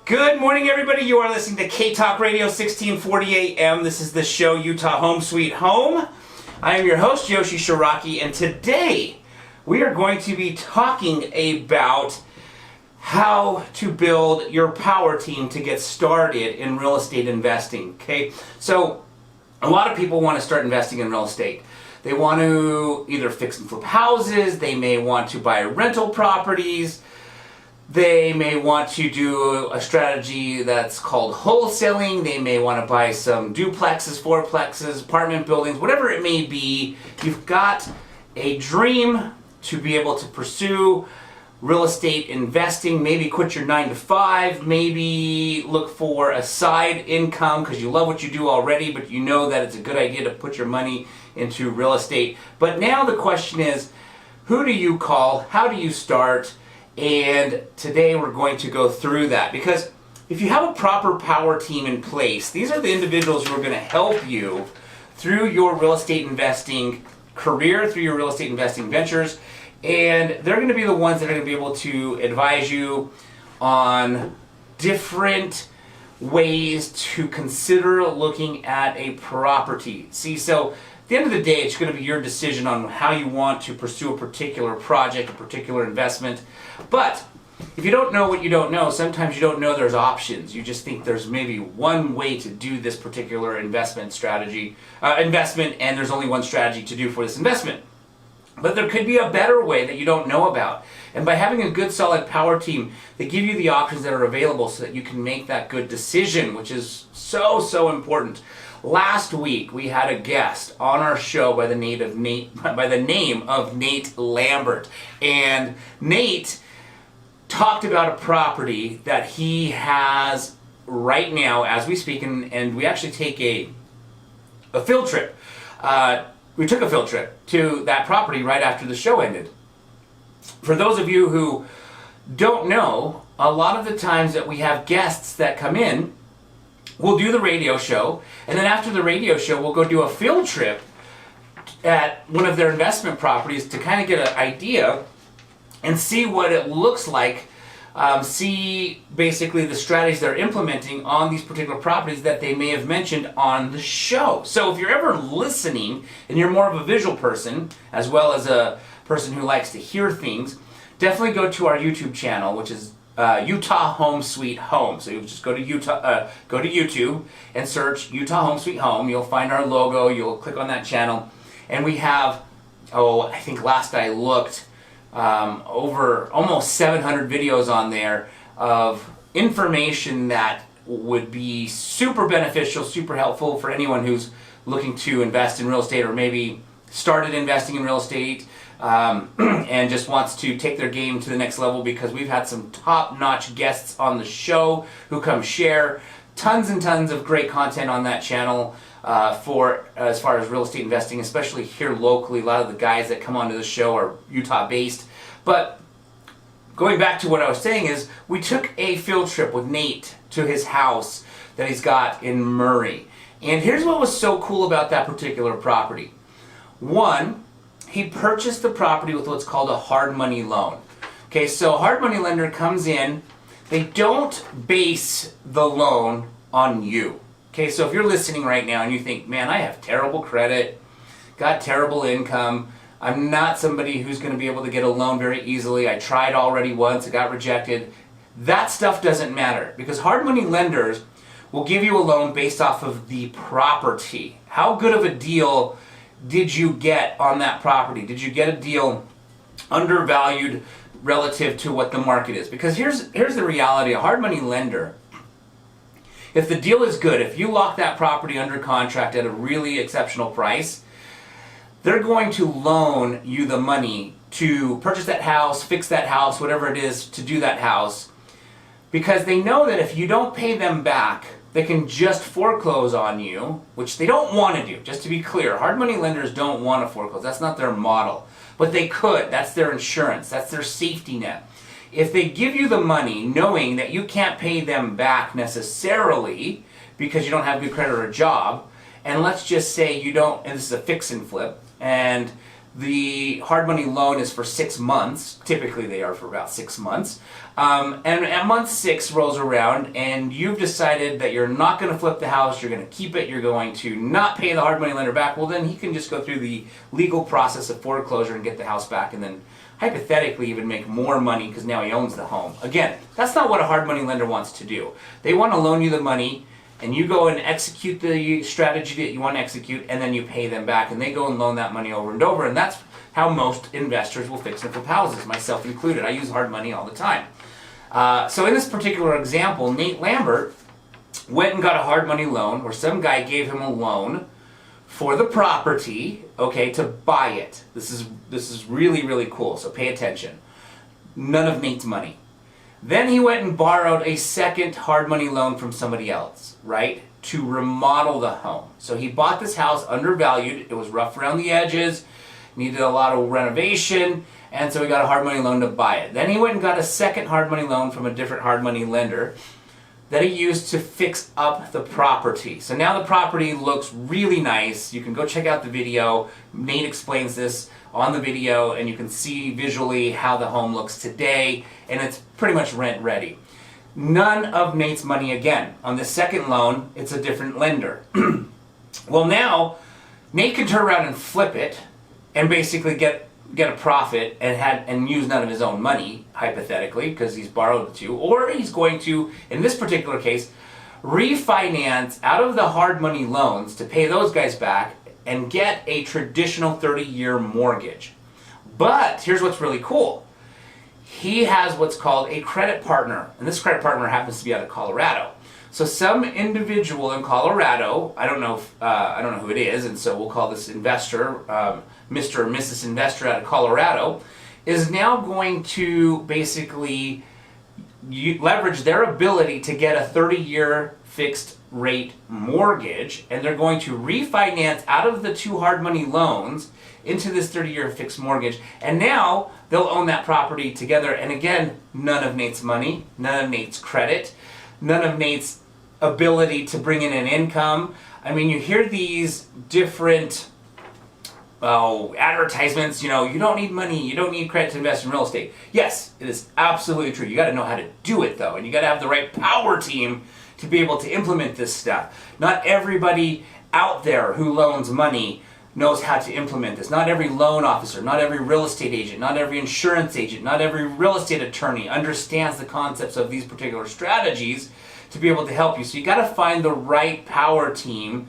Good morning, everybody. You are listening to K-Talk Radio 1640 AM. This is the show Utah Home Sweet Home. I am your host, Yoshi Shiraki, and today we are going to be talking about how to build your power team to get started in real estate investing. Okay, so a lot of people want to start investing in real estate. They want to either fix and flip houses, they may want to buy rental properties, they may want to do a strategy that's called wholesaling. They may want to buy some duplexes, fourplexes, apartment buildings, whatever it may be. You've got a dream to be able to pursue real estate investing. Maybe quit your 9 to 5. Maybe look for a side income because you love what you do already, but you know that it's a good idea to put your money into real estate. But now the question is, who do you call? How do you start? And today we're going to go through that, because if you have a proper power team in place, these are the individuals who are going to help you through your real estate investing career, through your real estate investing ventures, and they're going to be the ones that are going to be able to advise you on different ways to consider looking at a property. See, so at the end of the day, it's going to be your decision on how you want to pursue a particular project, a particular investment. But if you don't know what you don't know, sometimes you don't know there's options. You just think there's maybe one way to do this particular investment strategy, and there's only one strategy to do for this investment. But there could be a better way that you don't know about. And by having a good, solid power team, they give you the options that are available so that you can make that good decision, which is so important. Last week, we had a guest on our show by the name of Nate Lambert. And Nate talked about a property that he has right now as we speak, and we actually take a field trip. We took a field trip to that property right after the show ended. For those of you who don't know, a lot of the times that we have guests that come in, we'll do the radio show, and then after the radio show, we'll go do a field trip at one of their investment properties to kind of get an idea and see what it looks like, see basically the strategies they're implementing on these particular properties that they may have mentioned on the show. So if you're ever listening and you're more of a visual person as well as a person who likes to hear things, definitely go to our YouTube channel, which is Utah Home Sweet Home. So you just go to YouTube and search Utah Home Sweet Home. You'll find our logo. You'll click on that channel, and we have, I think last I looked, over almost 700 videos on there of information that would be super beneficial, super helpful for anyone who's looking to invest in real estate, or maybe started investing in real estate and just wants to take their game to the next level, because we've had some top-notch guests on the show who come share tons and tons of great content on that channel for as far as real estate investing, especially here locally. A lot of the guys that come onto the show are Utah-based. But going back to what I was saying is, we took a field trip with Nate to his house that he's got in Murray. And here's what was so cool about that particular property. One, he purchased the property with what's called a hard money loan. Okay, so a hard money lender comes in, they don't base the loan on you. Okay, so if you're listening right now and you think, man, I have terrible credit, got terrible income, I'm not somebody who's going to be able to get a loan very easily, I tried already once, it got rejected, that stuff doesn't matter, because hard money lenders will give you a loan based off of the property. How good of a deal did you get on that property? Did you get a deal undervalued relative to what the market is? Because here's the reality. A hard money lender, if the deal is good, if you lock that property under contract at a really exceptional price, they're going to loan you the money to purchase that house, fix that house, whatever it is to do that house, because they know that if you don't pay them back, they can just foreclose on you, which they don't want to do. Just to be clear, hard money lenders don't want to foreclose. That's not their model. But they could. That's their insurance. That's their safety net. If they give you the money knowing that you can't pay them back necessarily because you don't have good credit or a job, and let's just say you don't, and this is a fix and flip, and the hard money loan is for 6 months. Typically they are for about 6 months. And at month 6 rolls around and you've decided that you're not going to flip the house, you're going to keep it, you're going to not pay the hard money lender back, well then he can just go through the legal process of foreclosure and get the house back, and then hypothetically even make more money because now he owns the home. Again, that's not what a hard money lender wants to do. They want to loan you the money and you go and execute the strategy that you want to execute, and then you pay them back, and they go and loan that money over and over, and that's how most investors will fix and flip houses, myself included. I use hard money all the time. So in this particular example, Nate Lambert went and got a hard money loan where some guy gave him a loan for the property, okay, to buy it. This is really, really cool, so pay attention. None of Nate's money. Then he went and borrowed a second hard money loan from somebody else, right, to remodel the home. So he bought this house undervalued. It was rough around the edges, needed a lot of renovation, and so he got a hard money loan to buy it. Then he went and got a second hard money loan from a different hard money lender that he used to fix up the property. So now the property looks really nice. You can go check out the video. Nate explains this on the video, and you can see visually how the home looks today, and it's pretty much rent ready. None of Nate's money again. On the second loan, it's a different lender. Well, now Nate can turn around and flip it and basically get a profit and use none of his own money, hypothetically, because he's borrowed it to, or he's going to, in this particular case, refinance out of the hard money loans to pay those guys back and get a traditional 30-year mortgage. But here's what's really cool. He has what's called a credit partner, and this credit partner happens to be out of Colorado. So some individual in Colorado, I don't know who it is, and so we'll call this investor, Mr. or Mrs. Investor out of Colorado, is now going to basically leverage their ability to get a 30-year fixed rate mortgage, and they're going to refinance out of the 2 hard money loans into this 30-year fixed mortgage, and now they'll own that property together. And again, none of Nate's money, none of Nate's credit, none of Nate's ability to bring in an income. I mean, you hear these different advertisements, you don't need money, you don't need credit to invest in real estate. Yes, it is absolutely true. You got to know how to do it though, and you got to have the right power team to be able to implement this stuff. Not everybody out there who loans money knows how to implement this. Not every loan officer, not every real estate agent, not every insurance agent, not every real estate attorney understands the concepts of these particular strategies to be able to help you. So you got to find the right power team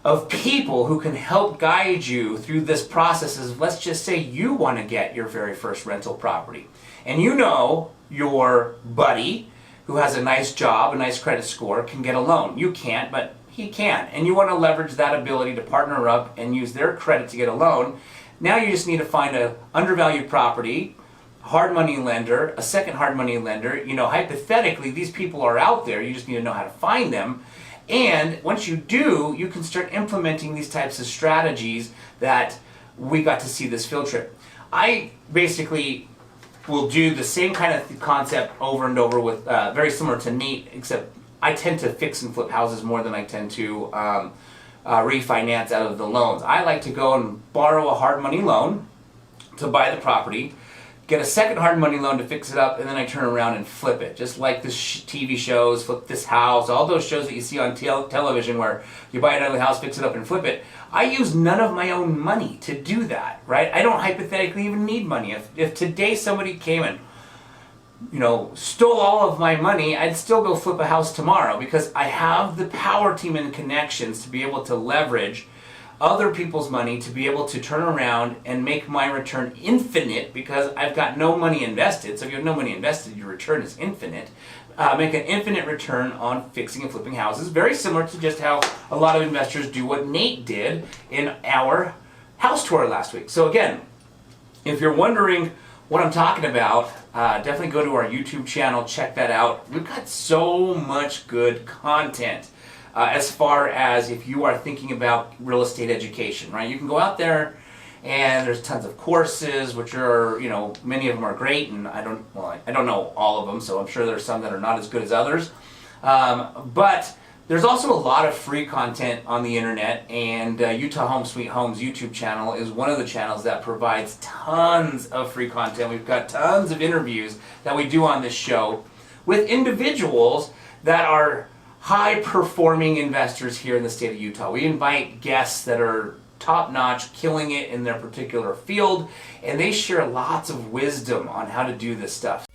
of people who can help guide you through this process. As let's just say you want to get your very first rental property, and your buddy who has a nice job, a nice credit score, can get a loan. You can't, but he can. And you want to leverage that ability to partner up and use their credit to get a loan. Now you just need to find an undervalued property, hard money lender, a second hard money lender. Hypothetically, these people are out there. You just need to know how to find them. And once you do, you can start implementing these types of strategies that we got to see this field trip. I basically will do the same kind of concept over and over with, very similar to Nate, except I tend to fix and flip houses more than I tend to refinance out of the loans. I like to go and borrow a hard money loan to buy the property, get a second hard money loan to fix it up, and then I turn around and flip it. Just like the TV shows, Flip This House, all those shows that you see on television where you buy another house, fix it up, and flip it. I use none of my own money to do that, right? I don't hypothetically even need money. If today somebody came and stole all of my money, I'd still go flip a house tomorrow because I have the power team and connections to be able to leverage other people's money to be able to turn around and make my return infinite because I've got no money invested. So if you have no money invested, your return is infinite. Make an infinite return on fixing and flipping houses. Very similar to just how a lot of investors do what Nate did in our house tour last week. So again, if you're wondering what I'm talking about, definitely go to our YouTube channel, check that out. We've got so much good content. As far as if you are thinking about real estate education, right? You can go out there and there's tons of courses, which are, many of them are great, and I don't know all of them, so I'm sure there's some that are not as good as others. But There's also a lot of free content on the internet, and Utah Home Sweet Home's YouTube channel is one of the channels that provides tons of free content. We've got tons of interviews that we do on this show with individuals that are high-performing investors here in the state of Utah. We invite guests that are top-notch, killing it in their particular field, and they share lots of wisdom on how to do this stuff.